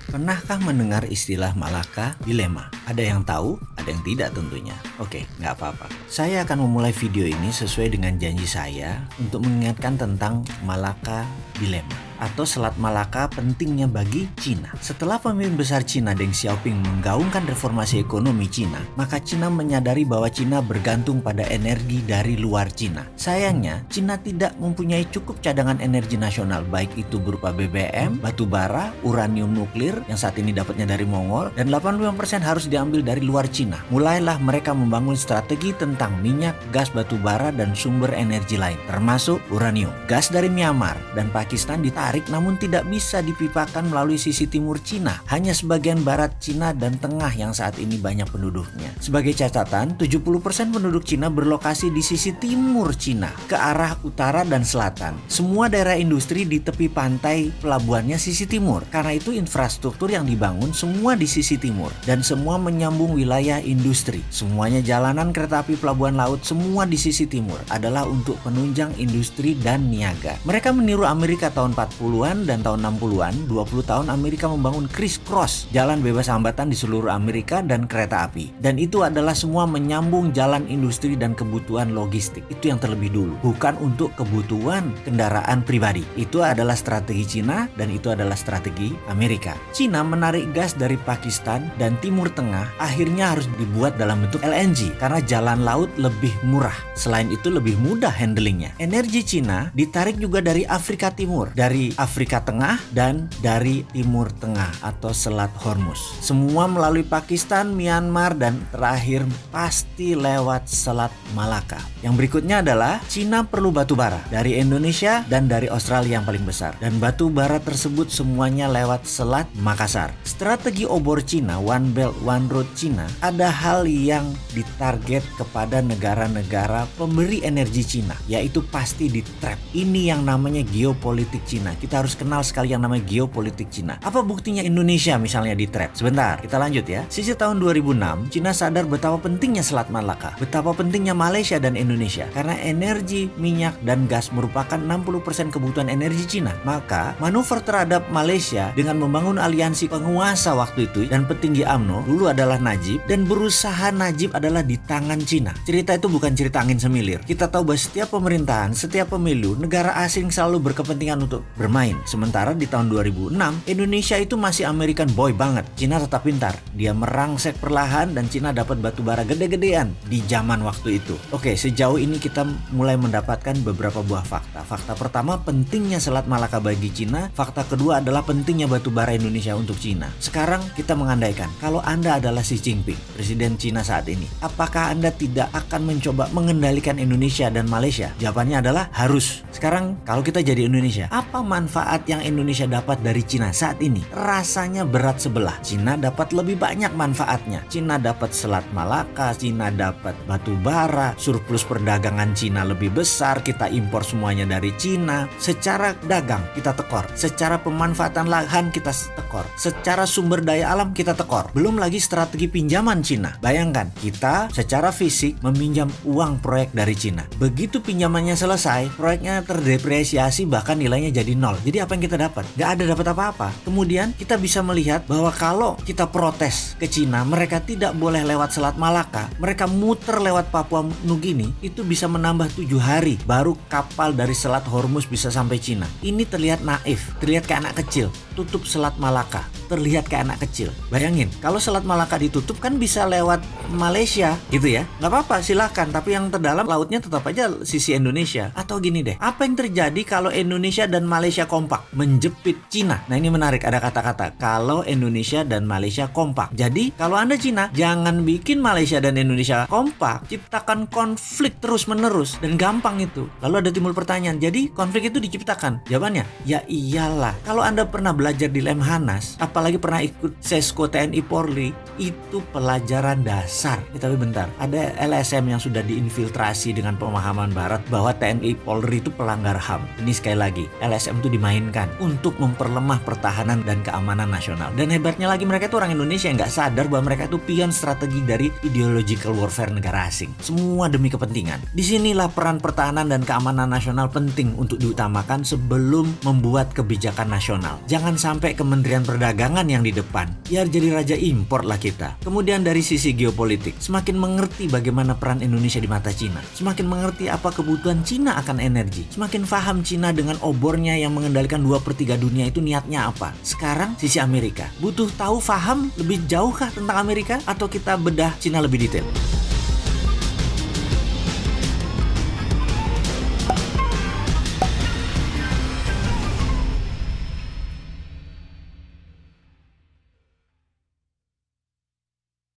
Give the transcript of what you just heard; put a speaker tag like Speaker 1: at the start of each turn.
Speaker 1: Pernahkah mendengar istilah Malacca Dilema? Ada yang tahu, ada yang tidak tentunya. Oke, nggak apa-apa. Saya akan memulai video ini sesuai dengan janji saya untuk mengingatkan tentang Malacca Dilema atau Selat Malaka pentingnya bagi Cina. Setelah pemimpin besar Cina Deng Xiaoping menggaungkan reformasi ekonomi Cina, maka Cina menyadari bahwa Cina bergantung pada energi dari luar Cina. Sayangnya, Cina tidak mempunyai cukup cadangan energi nasional, baik itu berupa BBM, batu bara, uranium nuklir yang saat ini dapatnya dari Mongol, dan 85% harus diambil dari luar Cina. Mulailah mereka membangun strategi tentang minyak, gas batu bara, dan sumber energi lain, termasuk uranium. Gas dari Myanmar dan Pakistan ditarik namun tidak bisa dipipakan melalui sisi timur Cina, hanya sebagian barat Cina dan tengah yang saat ini banyak penduduknya. Sebagai catatan, 70% penduduk Cina berlokasi di sisi timur Cina, ke arah utara dan selatan. Semua daerah industri di tepi pantai pelabuhannya sisi timur. Karena itu infrastruktur yang dibangun semua di sisi timur dan semua menyambung wilayah industri. Semuanya jalanan, kereta api, pelabuhan laut, semua di sisi timur adalah untuk penunjang industri dan niaga. Mereka meniru Amerika tahun 40-an dan tahun 60-an. 20 tahun Amerika membangun criss-cross, jalan bebas hambatan di seluruh Amerika dan kereta api. Dan itu adalah semua menyambung jalan industri dan kebutuhan logistik. Itu yang terlebih dulu, bukan untuk kebutuhan kendaraan pribadi. Itu adalah strategi Cina dan itu adalah strategi Amerika. Cina menarik gas dari Pakistan dan Timur Tengah akhirnya harus dibuat dalam bentuk LNG karena jalan laut lebih murah. Selain itu lebih mudah handlingnya. Energi Cina ditarik juga dari Afrika Timur, dari Afrika Tengah dan dari Timur Tengah atau Selat Hormuz. Semua melalui Pakistan, Myanmar, dan terakhir pasti lewat Selat Malaka. Yang berikutnya adalah Cina perlu batu bara dari Indonesia dan dari Australia yang paling besar. Dan batu bara tersebut semuanya lewat Selat Makassar. Strategi obor Cina, One Belt One Road Cina, ada hal yang ditarget kepada negara-negara pemberi energi Cina, yaitu pasti di trap. Ini yang namanya geopolitik Cina. Kita harus kenal sekali yang namanya geopolitik Cina. Apa buktinya Indonesia misalnya di trap? Sebentar, kita lanjut ya. Sisi tahun 2006, Cina sadar betapa pentingnya Selat Malaka, betapa pentingnya Malaysia dan Indonesia. Karena energi, minyak, dan gas merupakan 60% kebutuhan energi Cina. Maka, manuver terhadap Malaysia dengan membangun aliansi penguasa waktu itu dan petinggi UMNO, dulu adalah Najib, dan berusaha Najib adalah di tangan Cina. Cerita itu bukan cerita angin semilir. Kita tahu bahwa setiap pemerintahan, setiap pemilu, negara asing selalu berkepentingan untuk bermain. Sementara di tahun 2006, Indonesia itu masih American boy banget. Cina tetap pintar. Dia merangsek perlahan dan Cina dapat batu bara gede-gedean di zaman waktu itu. Oke, sejauh ini kita mulai mendapatkan beberapa buah fakta. Fakta pertama, pentingnya Selat Malaka bagi Cina. Fakta kedua adalah pentingnya batu bara Indonesia untuk Cina. Sekarang kita mengandaikan, kalau Anda adalah Xi Jinping, Presiden Cina saat ini, apakah Anda tidak akan mencoba mengendalikan Indonesia dan Malaysia? Jawabannya adalah harus. Sekarang kalau kita jadi Indonesia, apa manfaat yang Indonesia dapat dari Cina saat ini? Rasanya berat sebelah. Cina dapat lebih banyak manfaatnya. Cina dapat Selat Malaka, Cina dapat batu bara, surplus perdagangan Cina lebih besar, kita impor semuanya dari Cina. Secara dagang kita tekor, secara pemanfaatan lahan kita tekor, secara sumber daya alam kita tekor. Belum lagi strategi pinjaman Cina. Bayangkan, kita secara fisik meminjam uang proyek dari Cina. Begitu pinjamannya selesai, proyeknya terdepresiasi bahkan nilainya jadi nol. Jadi apa yang kita dapat? Gak ada dapat apa-apa. Kemudian kita bisa melihat bahwa kalau kita protes ke Cina, mereka tidak boleh lewat Selat Malaka, mereka muter lewat Papua Nugini, itu bisa menambah 7 hari baru kapal dari Selat Hormuz bisa sampai Cina. Ini terlihat naif, terlihat kayak anak kecil. Tutup Selat Malaka, terlihat kayak anak kecil. Bayangin, kalau Selat Malaka ditutup kan bisa lewat Malaysia gitu ya. Gak apa-apa, silahkan. Tapi yang terdalam lautnya tetap aja sisi Indonesia. Atau gini deh, apa yang terjadi kalau Indonesia dan Malaysia kompak menjepit Cina? Nah ini menarik, ada kata-kata kalau Indonesia dan Malaysia kompak. Jadi kalau Anda Cina, jangan bikin Malaysia dan Indonesia kompak, ciptakan konflik terus-menerus dan gampang itu. Lalu ada timbul pertanyaan, jadi konflik itu diciptakan? Jawabannya, ya iyalah. Kalau Anda pernah belajar di Lemhanas, apalagi pernah ikut Sesko TNI Polri, itu pelajaran dasar. Tapi bentar, ada LSM yang sudah diinfiltrasi dengan pemahaman barat bahwa TNI Polri itu pelanggar HAM. Ini sekali lagi, LSM itu dimainkan untuk memperlemah pertahanan dan keamanan nasional. Dan hebatnya lagi, mereka itu orang Indonesia yang nggak sadar bahwa mereka itu pion strategi dari ideological warfare negara asing. Semua demi kepentingan. Disinilah peran pertahanan dan keamanan nasional penting untuk diutamakan sebelum membuat kebijakan nasional. Jangan sampai Kementerian Perdagangan jangan yang di depan, biar jadi raja impor lah kita. Kemudian dari sisi geopolitik, semakin mengerti bagaimana peran Indonesia di mata Cina, semakin mengerti apa kebutuhan Cina akan energi, semakin paham Cina dengan obornya yang mengendalikan 2/3 dunia itu niatnya apa. Sekarang sisi Amerika, butuh tahu paham lebih jauhkah tentang Amerika atau kita bedah Cina lebih detail?